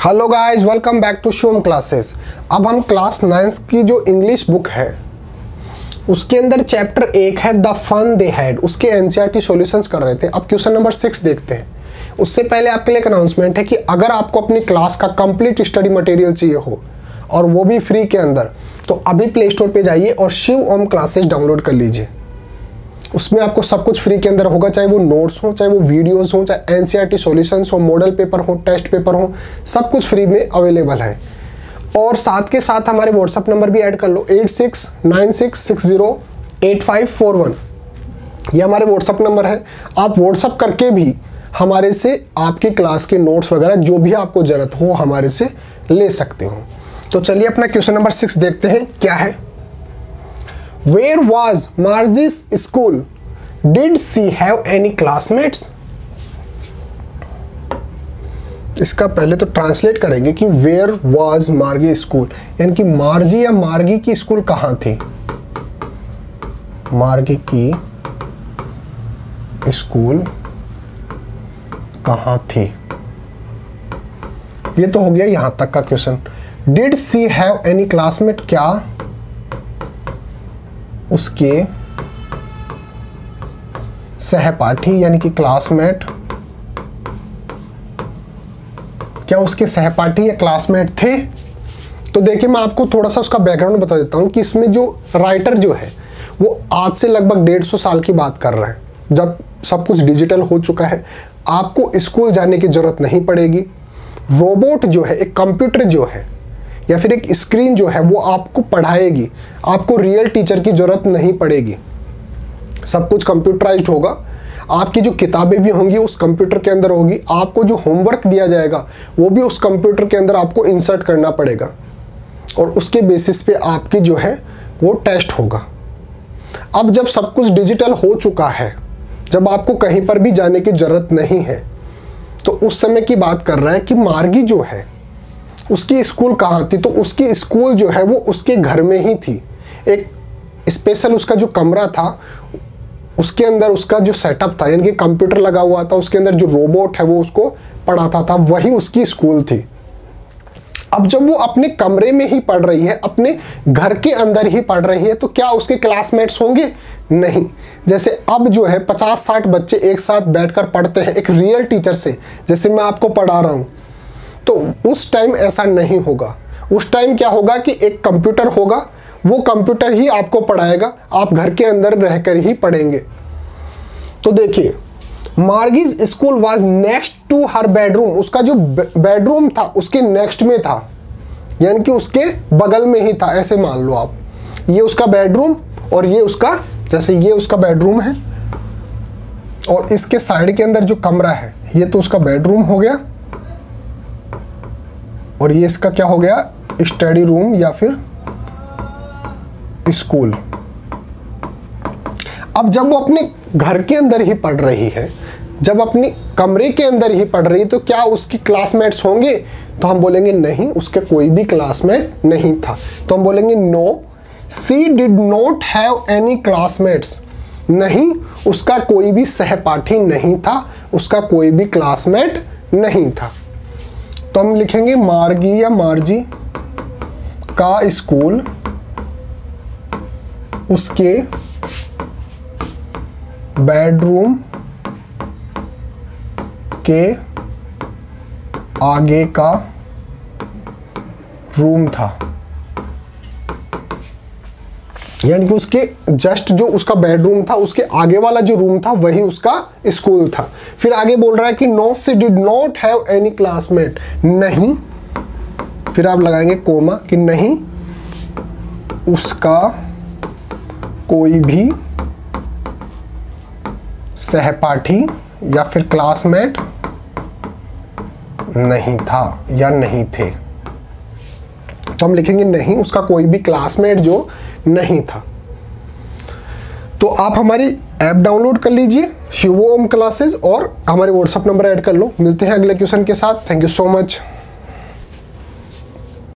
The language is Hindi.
Hello guys, welcome back to Shivam classes. अब हम क्लास 9 की जो इंग्लिश बुक है उसके अंदर चैप्टर 1 है द फन दे हैड, उसके एनसीईआरटी सॉल्यूशंस कर रहे थे। अब क्वेश्चन नंबर 6 देखते हैं। उससे पहले आपके लिए एक अनाउंसमेंट है कि अगर आपको अपनी क्लास का कंप्लीट स्टडी मटेरियल चाहिए हो और वो भी फ्री के अंदर, तो अभी प्ले स्टोर पर जाइए और शिव ओम क्लासेस डाउनलोड कर लीजिए। उसमें आपको सब कुछ फ्री के अंदर होगा, चाहे वो नोट्स हो, चाहे वो वीडियोस हो, चाहे एनसीईआरटी सॉल्यूशंस हो, मॉडल पेपर हो, टेस्ट पेपर हो, सब कुछ फ्री में अवेलेबल है। और साथ के साथ हमारे व्हाट्सअप नंबर भी ऐड कर लो 8696608541। ये हमारे व्हाट्सअप नंबर है। आप व्हाट्सअप करके भी हमारे से आपकी क्लास के नोट्स वगैरह जो भी आपको ज़रूरत हो हमारे से ले सकते हो। तो चलिए अपना क्वेश्चन नंबर 6 देखते हैं क्या है। Where was Margie's school? Did she have any classmates? इसका पहले तो ट्रांसलेट करेंगे कि Where was Margie's school, यानी कि मार्जी या मार्गी की स्कूल कहाँ थी। मार्गी की स्कूल कहाँ थी, ये तो हो गया यहां तक का question. Did she have any classmate, क्या उसके सहपाठी यानी कि क्लासमेट, क्या उसके सहपाठी या क्लासमेट थे। तो देखिए मैं आपको थोड़ा सा उसका बैकग्राउंड बता देता हूं कि इसमें जो राइटर जो है वो आज से लगभग 150 साल की बात कर रहे हैं, जब सब कुछ डिजिटल हो चुका है। आपको स्कूल जाने की जरूरत नहीं पड़ेगी। रोबोट जो है, एक कंप्यूटर जो है या फिर एक स्क्रीन जो है वो आपको पढ़ाएगी। आपको रियल टीचर की ज़रूरत नहीं पड़ेगी। सब कुछ कंप्यूटराइज्ड होगा। आपकी जो किताबें भी होंगी उस कंप्यूटर के अंदर होगी। आपको जो होमवर्क दिया जाएगा वो भी उस कंप्यूटर के अंदर आपको इंसर्ट करना पड़ेगा और उसके बेसिस पे आपकी जो है वो टेस्ट होगा। अब जब सब कुछ डिजिटल हो चुका है, जब आपको कहीं पर भी जाने की ज़रूरत नहीं है, तो उस समय की बात कर रहा है कि मार्गी जो है उसकी स्कूल कहाँ थी। तो उसकी स्कूल जो है वो उसके घर में ही थी। एक स्पेशल उसका जो कमरा था उसके अंदर उसका जो सेटअप था, यानी कि कंप्यूटर लगा हुआ था, उसके अंदर जो रोबोट है वो उसको पढ़ाता था, वही उसकी स्कूल थी। अब जब वो अपने कमरे में ही पढ़ रही है, अपने घर के अंदर ही पढ़ रही है, तो क्या उसके क्लासमेट्स होंगे? नहीं। जैसे अब जो है 50-60 बच्चे एक साथ बैठकर पढ़ते हैं एक रियल टीचर से, जैसे मैं आपको पढ़ा रहा हूँ, तो उस टाइम ऐसा नहीं होगा। उस टाइम क्या होगा कि एक कंप्यूटर होगा, वो कंप्यूटर ही आपको पढ़ाएगा, आप घर के अंदर रहकर ही पढ़ेंगे। तो देखिए, Margie's school was next to her bedroom, उसका जो बेडरूम था उसके नेक्स्ट में था, यानी कि उसके बगल में ही था। ऐसे मान लो आप, ये उसका बेडरूम और ये उसका, जैसे ये उसका बेडरूम है और इसके साइड के अंदर जो कमरा है ये तो उसका बेडरूम हो गया और ये इसका क्या हो गया, स्टडी रूम या फिर स्कूल। अब जब वो अपने घर के अंदर ही पढ़ रही है, जब अपने कमरे के अंदर ही पढ़ रही है, तो क्या उसकी क्लासमेट्स होंगे? तो हम बोलेंगे नहीं, उसके कोई भी क्लासमेट नहीं था। तो हम बोलेंगे no, she did not have any classmates. नहीं, उसका कोई भी सहपाठी नहीं था, उसका कोई भी क्लासमेट नहीं था। तो हम लिखेंगे मार्गी या मार्जी का स्कूल उसके बेडरूम के आगे का रूम था, यानी कि उसके जस्ट जो उसका बेडरूम था उसके आगे वाला जो रूम था वही उसका स्कूल था। फिर आगे बोल रहा है कि no, she did not have any classmate. नहीं, फिर आप लगाएंगे कोमा कि नहीं, उसका कोई भी सहपाठी या फिर क्लासमेट नहीं था या नहीं थे। तो हम लिखेंगे नहीं, उसका कोई भी क्लासमेट जो नहीं था। तो आप हमारी ऐप डाउनलोड कर लीजिए शिव ओम क्लासेस और हमारे व्हाट्सएप नंबर ऐड कर लो। मिलते हैं अगले क्वेश्चन के साथ। Thank you so much.